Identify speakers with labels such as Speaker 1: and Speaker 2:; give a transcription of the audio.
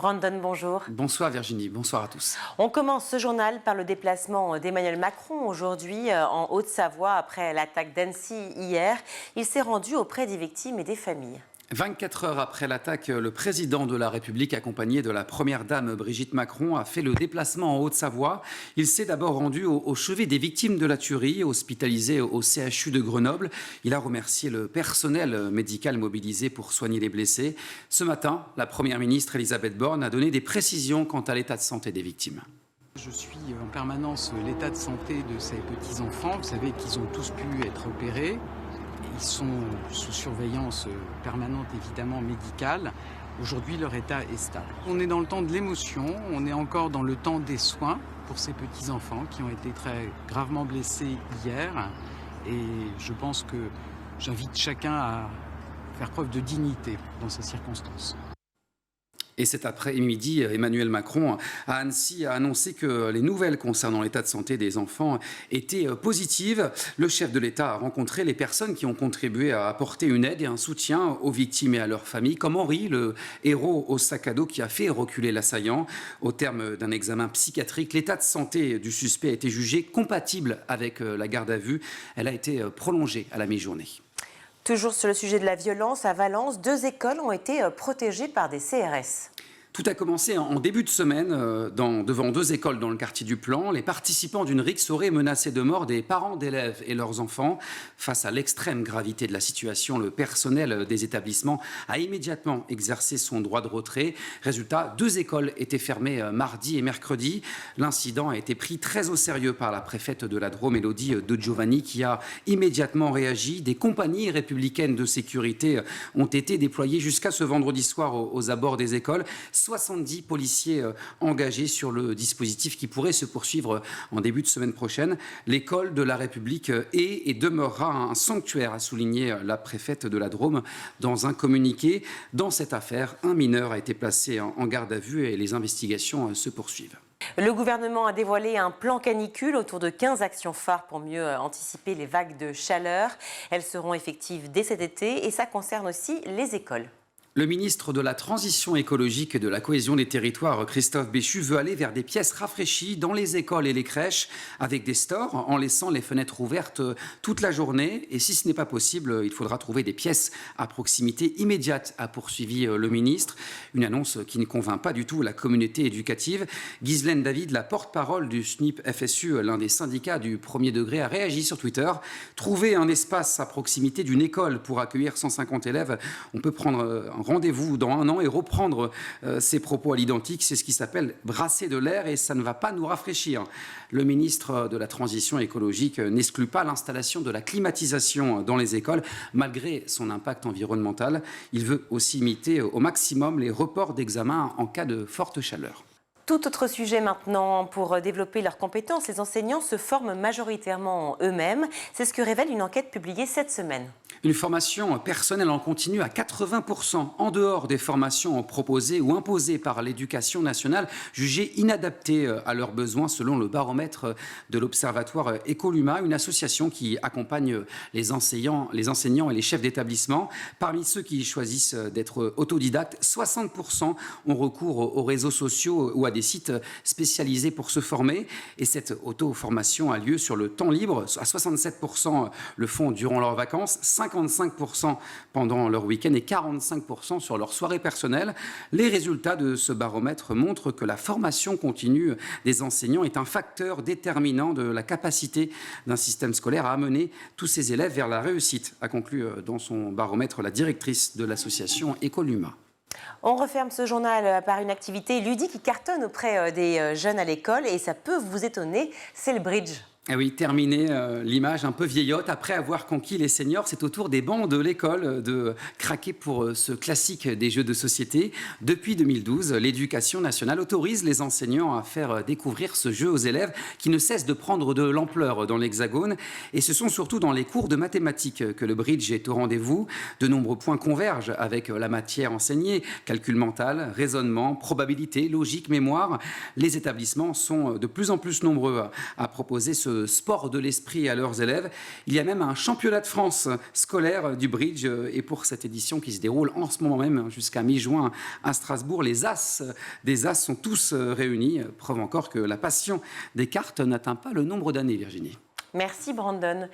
Speaker 1: Brandon, bonjour.
Speaker 2: Bonsoir Virginie, bonsoir à tous.
Speaker 1: On commence ce journal par le déplacement d'Emmanuel Macron aujourd'hui en Haute-Savoie après l'attaque d'Annecy hier. Il s'est rendu auprès des victimes et des familles.
Speaker 2: 24 heures après l'attaque, le président de la République, accompagné de la première dame Brigitte Macron, a fait le déplacement en Haute-Savoie. Il s'est d'abord rendu au chevet des victimes de la tuerie, hospitalisé au CHU de Grenoble. Il a remercié le personnel médical mobilisé pour soigner les blessés. Ce matin, la première ministre Elisabeth Borne a donné des précisions quant à l'état de santé des victimes.
Speaker 3: Je suis en permanence l'état de santé de ces petits-enfants. Vous savez qu'ils ont tous pu être opérés. Ils sont sous surveillance permanente, évidemment, médicale. Aujourd'hui, leur état est stable. On est dans le temps de l'émotion, on est encore dans le temps des soins pour ces petits-enfants qui ont été très gravement blessés hier. Et je pense que j'invite chacun à faire preuve de dignité dans ces circonstances.
Speaker 2: Et cet après-midi, Emmanuel Macron à Annecy a annoncé que les nouvelles concernant l'état de santé des enfants étaient positives. Le chef de l'État a rencontré les personnes qui ont contribué à apporter une aide et un soutien aux victimes et à leurs familles, comme Henri, le héros au sac à dos qui a fait reculer l'assaillant. Au terme d'un examen psychiatrique, l'état de santé du suspect a été jugé compatible avec la garde à vue. Elle a été prolongée à la mi-journée.
Speaker 1: Toujours sur le sujet de la violence, à Valence, 2 écoles ont été protégées par des CRS.
Speaker 2: Tout a commencé en début de semaine devant 2 écoles dans le quartier du Plan. Les participants d'une rixe auraient menacé de mort des parents d'élèves et leurs enfants. Face à l'extrême gravité de la situation, le personnel des établissements a immédiatement exercé son droit de retrait. Résultat, 2 écoles étaient fermées mardi et mercredi. L'incident a été pris très au sérieux par la préfète de la Drôme, Élodie de Giovanni, qui a immédiatement réagi. Des compagnies républicaines de sécurité ont été déployées jusqu'à ce vendredi soir aux abords des écoles. 70 policiers engagés sur le dispositif qui pourrait se poursuivre en début de semaine prochaine. L'école de la République est et demeurera un sanctuaire, a souligné la préfète de la Drôme dans un communiqué. Dans cette affaire, un mineur a été placé en garde à vue et les investigations se poursuivent.
Speaker 1: Le gouvernement a dévoilé un plan canicule autour de 15 actions phares pour mieux anticiper les vagues de chaleur. Elles seront effectives dès cet été et ça concerne aussi les écoles.
Speaker 2: Le ministre de la Transition écologique et de la cohésion des territoires, Christophe Béchu, veut aller vers des pièces rafraîchies dans les écoles et les crèches avec des stores en laissant les fenêtres ouvertes toute la journée. Et si ce n'est pas possible, il faudra trouver des pièces à proximité immédiate, a poursuivi le ministre. Une annonce qui ne convainc pas du tout la communauté éducative. Ghislaine David, la porte-parole du SNIP FSU, l'un des syndicats du premier degré, a réagi sur Twitter. Trouver un espace à proximité d'une école pour accueillir 150 élèves, on peut prendre un rendez-vous dans 1 an et reprendre ses propos à l'identique. C'est ce qui s'appelle brasser de l'air et ça ne va pas nous rafraîchir. Le ministre de la Transition écologique n'exclut pas l'installation de la climatisation dans les écoles, malgré son impact environnemental. Il veut aussi limiter au maximum les reports d'examen en cas de forte chaleur.
Speaker 1: Tout autre sujet maintenant. Pour développer leurs compétences, les enseignants se forment majoritairement eux-mêmes. C'est ce que révèle une enquête publiée cette semaine.
Speaker 2: Une formation personnelle en continu à 80% en dehors des formations proposées ou imposées par l'éducation nationale, jugées inadaptées à leurs besoins selon le baromètre de l'Observatoire Écoluma, une association qui accompagne les enseignants et les chefs d'établissement. Parmi ceux qui choisissent d'être autodidactes, 60% ont recours aux réseaux sociaux ou à des sites spécialisés pour se former. Et cette auto-formation a lieu sur le temps libre. À 67% le font durant leurs vacances, 55% pendant leur week-end et 45% sur leur soirée personnelle. Les résultats de ce baromètre montrent que la formation continue des enseignants est un facteur déterminant de la capacité d'un système scolaire à amener tous ses élèves vers la réussite, a conclu dans son baromètre la directrice de l'association Écoluma.
Speaker 1: On referme ce journal par une activité ludique qui cartonne auprès des jeunes à l'école et ça peut vous étonner, c'est le bridge.
Speaker 2: Ah oui, terminer l'image un peu vieillotte. Après avoir conquis les seniors, c'est au tour des bancs de l'école de craquer pour ce classique des jeux de société. Depuis 2012, l'Éducation nationale autorise les enseignants à faire découvrir ce jeu aux élèves qui ne cessent de prendre de l'ampleur dans l'Hexagone. Et ce sont surtout dans les cours de mathématiques que le bridge est au rendez-vous. De nombreux points convergent avec la matière enseignée, calcul mental, raisonnement, probabilité, logique, mémoire. Les établissements sont de plus en plus nombreux à proposer ce ce sport de l'esprit à leurs élèves. Il y a même un championnat de France scolaire du bridge. Et pour cette édition qui se déroule en ce moment même jusqu'à mi-juin à Strasbourg, les As des As sont tous réunis. Preuve encore que la passion des cartes n'atteint pas le nombre d'années, Virginie.
Speaker 1: Merci Brandon.